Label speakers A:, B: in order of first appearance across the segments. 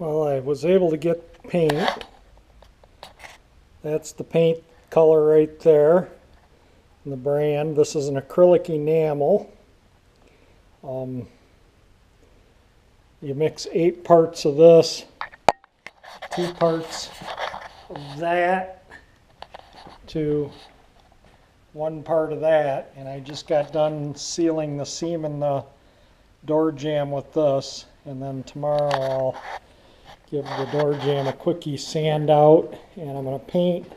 A: Well, I was able to get paint. That's the paint color right there. And the brand. This is an acrylic enamel. You mix 8 parts of this, 2 parts of that to 1 part of that, and I just got done sealing the seam in the door jamb with this, and then tomorrow I'll give the door jamb a quickie sand out, and I'm going to paint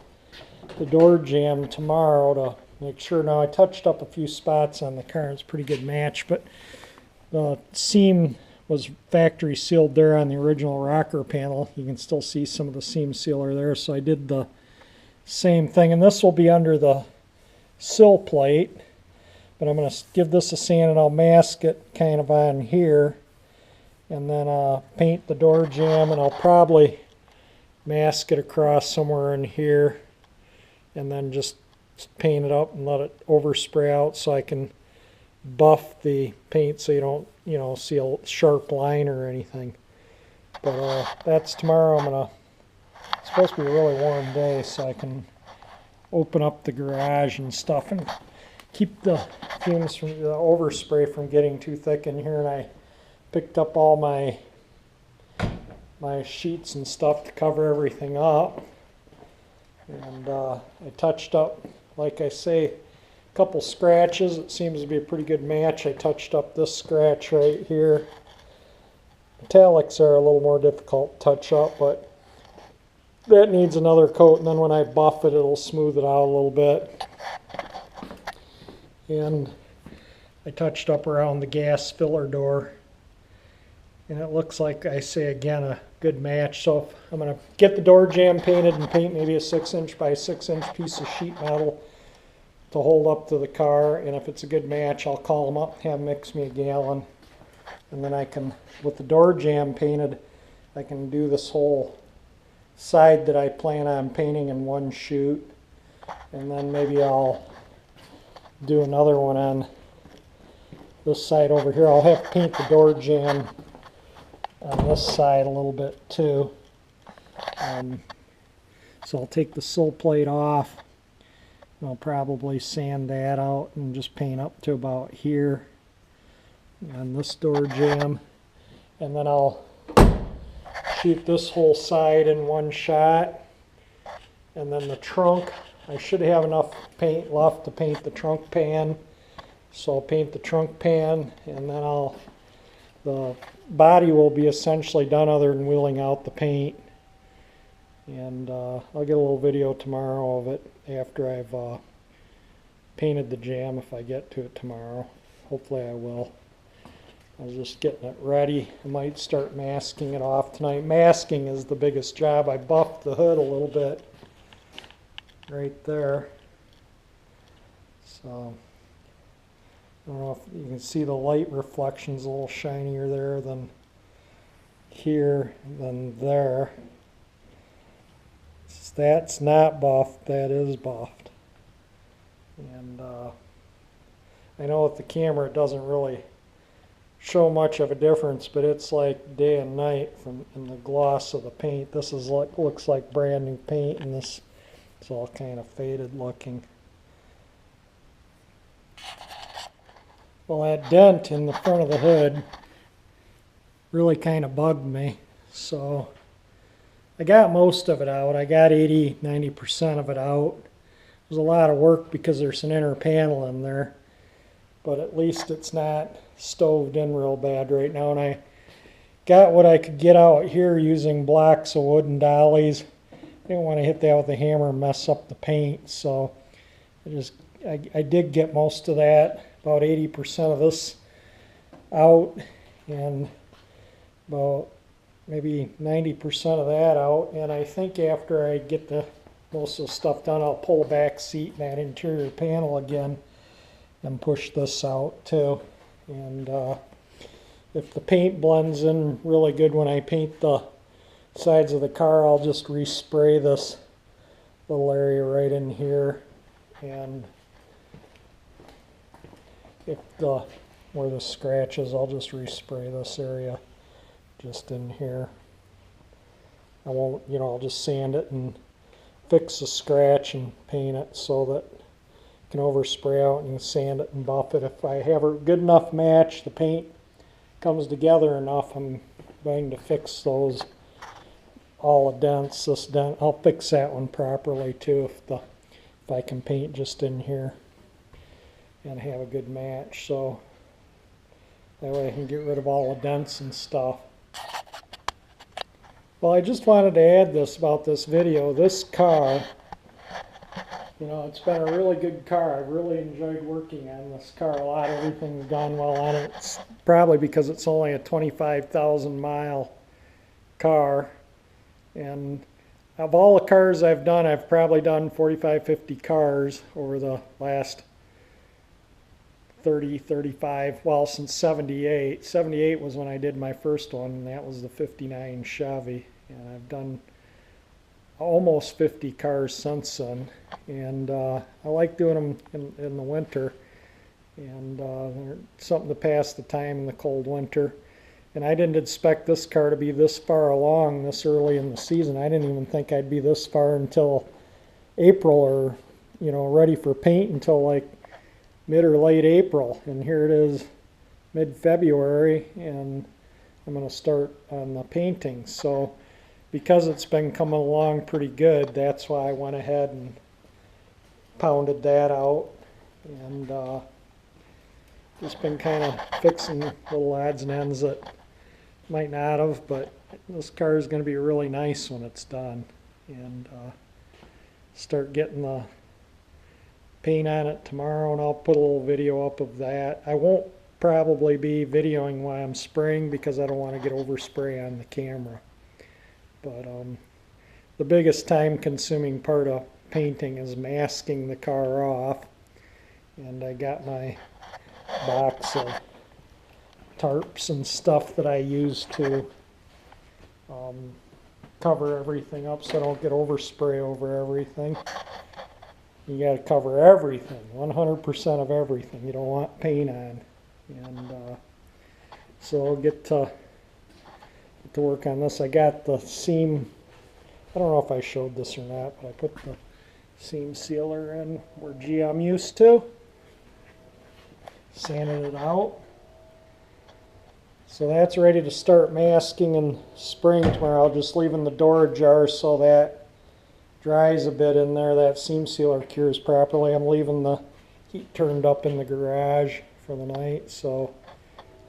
A: the door jamb tomorrow to make sure. Now I touched up a few spots on the car, it's a pretty good match, but the seam was factory sealed there on the original rocker panel. You can still see some of the seam sealer there, so I did the same thing, and this will be under the sill plate, but I'm going to give this a sand and I'll mask it kind of on here, and then paint the door jamb, and I'll probably mask it across somewhere in here, and then just paint it up and let it overspray out so I can buff the paint so you don't, see a sharp line or anything. But that's tomorrow. It's supposed to be a really warm day, so I can open up the garage and stuff and keep the fumes from the overspray from getting too thick in here. And I picked up all my sheets and stuff to cover everything up, and I touched up, like I say, a couple scratches. It seems to be a pretty good match. I touched up this scratch right here. Metallics are a little more difficult to touch up, but that needs another coat, and then when I buff it, it'll smooth it out a little bit. And I touched up around the gas filler door, and it looks like, I say again, a good match. So I'm going to get the door jamb painted and paint maybe a 6" by 6" piece of sheet metal to hold up to the car, and if it's a good match, I'll call them up, have them mix me a gallon, and then I can, with the door jamb painted, I can do this whole side that I plan on painting in one shoot, and then maybe I'll do another one on this side over here. I'll have to paint the door jamb on this side a little bit too. So I'll take the sill plate off, and I'll probably sand that out and just paint up to about here on this door jamb, and then I'll shoot this whole side in one shot, and then the trunk, I should have enough paint left to paint the trunk pan, so I'll paint the trunk pan, and then the body will be essentially done other than wheeling out the paint, and I'll get a little video tomorrow of it after I've painted the jamb, if I get to it tomorrow. Hopefully I will. I was just getting it ready. I might start masking it off tonight. Masking is the biggest job. I buffed the hood a little bit right there. So I don't know if you can see the light reflections a little shinier there than here than there. That's not buffed, that is buffed. And I know with the camera it doesn't really show much of a difference, but it's like day and night in the gloss of the paint. This is looks like brand new paint, and this is all kind of faded looking. Well, that dent in the front of the hood really kind of bugged me, so I got most of it out. I got 80–90% of it out. It was a lot of work because there's an inner panel in there, but at least it's not stoved in real bad right now. And I got what I could get out here using blocks of wooden dollies. I didn't want to hit that with a hammer and mess up the paint, so I did get most of that, about 80% of this out, and about maybe 90% of that out. And I think after I get most of the stuff done, I'll pull the back seat and that interior panel again and push this out too. And if the paint blends in really good when I paint the sides of the car, I'll just respray this little area right in here, and where the scratch is, I'll just respray this area just in here. I won't, I'll just sand it and fix the scratch and paint it so that it can overspray out, and you can sand it and buff it. If I have a good enough match, the paint comes together enough, I'm going to fix those, all the dents. This dent, I'll fix that one properly too if I can paint just in here and have a good match, so that way I can get rid of all the dents and stuff. Well, I just wanted to add this about this video. This car, it's been a really good car. I've really enjoyed working on this car a lot. Everything's gone well on it. It's probably because it's only a 25,000 mile car. And of all the cars I've done, I've probably done 45, 50 cars over the last 30, 35, well, since 78. 78 was when I did my first one, and that was the 59 Chevy. And I've done almost 50 cars since then. And I like doing them in the winter. And they're something to pass the time in the cold winter. And I didn't expect this car to be this far along this early in the season. I didn't even think I'd be this far until April, or, ready for paint until like mid or late April. And here it is mid-February, and I'm going to start on the painting. So because it's been coming along pretty good, that's why I went ahead and pounded that out, and just been kind of fixing little odds and ends that might not have, but this car is going to be really nice when it's done, and start getting the paint on it tomorrow, and I'll put a little video up of that. I won't probably be videoing while I'm spraying because I don't want to get overspray on the camera. But the biggest time-consuming part of painting is masking the car off. And I got my box of tarps and stuff that I use to cover everything up so I don't get overspray over everything. You got to cover everything, 100% of everything. You don't want paint on. And so I'll get to work on this. I got the seam, I don't know if I showed this or not, but I put the seam sealer in where I'm used to. Sanded it out. So that's ready to start masking and spraying tomorrow. I'll just leaving the door ajar so that dries a bit in there. That seam sealer cures properly. I'm leaving the heat turned up in the garage for the night, so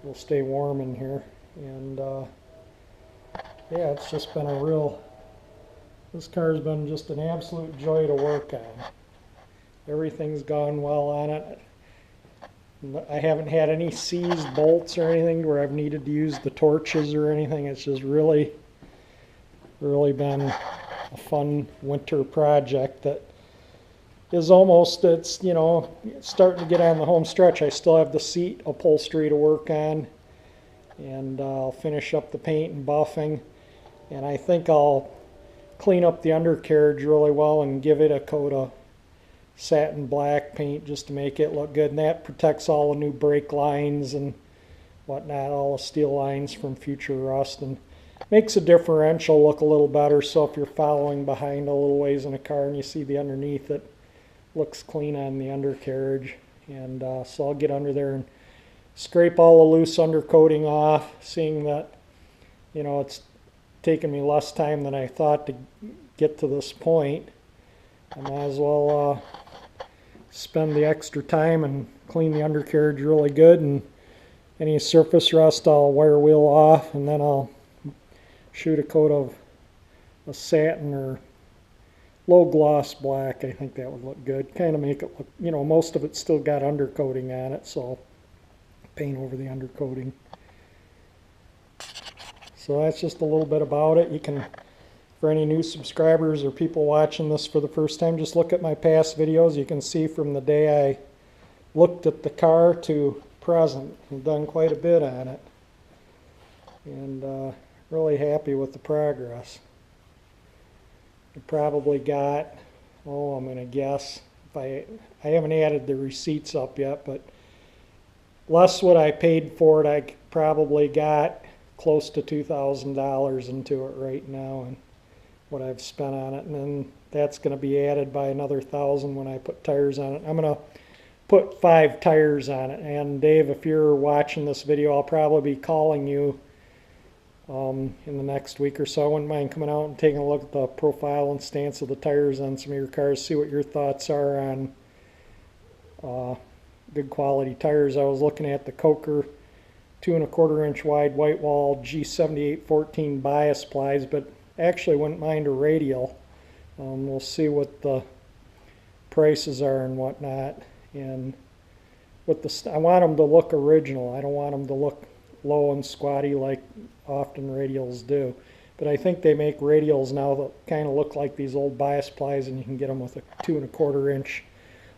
A: it'll stay warm in here. And yeah, it's just been this car's been just an absolute joy to work on. Everything's gone well on it. I haven't had any seized bolts or anything where I've needed to use the torches or anything. It's just really been a fun winter project that is almost, it's starting to get on the home stretch. I still have the seat upholstery to work on, and I'll finish up the paint and buffing, and I think I'll clean up the undercarriage really well and give it a coat of satin black paint just to make it look good, and that protects all the new brake lines and whatnot, all the steel lines from future rust, and makes a differential look a little better. So if you're following behind a little ways in a car and you see the underneath, it looks clean on the undercarriage. And so I'll get under there and scrape all the loose undercoating off, seeing that it's taken me less time than I thought to get to this point. I might as well spend the extra time and clean the undercarriage really good, and any surface rust I'll wire wheel off, and then I'll shoot a coat of a satin or low gloss black. I think that would look good. Kind of make it look, most of it's still got undercoating on it, so I'll paint over the undercoating. So that's just a little bit about it. You can, for any new subscribers or people watching this for the first time, just look at my past videos. You can see from the day I looked at the car to present, I've done quite a bit on it, and really happy with the progress. I probably got, I'm going to guess, I haven't added the receipts up yet, but less what I paid for it, I probably got close to $2,000 into it right now, and what I've spent on it, and then that's going to be added by another 1,000 when I put tires on it. I'm going to put 5 tires on it. And Dave, if you're watching this video, I'll probably be calling you in the next week or so. I wouldn't mind coming out and taking a look at the profile and stance of the tires on some of your cars, see what your thoughts are on good quality tires. I was looking at the Coker 2¼ inch wide white wall G7814 bias plies, but actually wouldn't mind a radial. We'll see what the prices are and whatnot. And with the, I want them to look original. I don't want them to look low and squatty like often radials do. But I think they make radials now that kind of look like these old bias plies, and you can get them with a 2¼ inch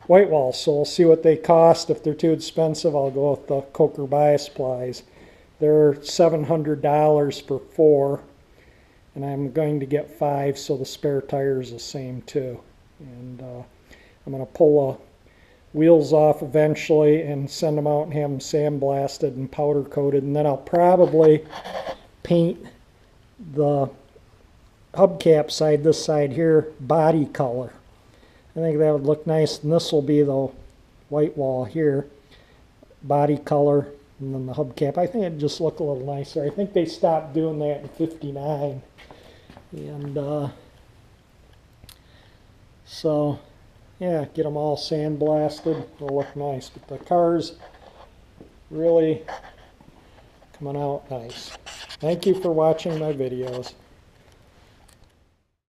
A: white wall. So we'll see what they cost. If they're too expensive, I'll go with the Coker bias plies. They're $700 for 4, and I'm going to get 5, so the spare tire is the same too. And I'm going to pull the wheels off eventually and send them out and have them sandblasted and powder coated, and then I'll probably paint the hubcap side, this side here, body color. I think that would look nice, and this will be the white wall here, body color, and then the hubcap. I think it'd just look a little nicer. I think they stopped doing that in '59, and so yeah, get them all sandblasted. It'll look nice, but the car's really coming out nice. Thank you for watching my videos.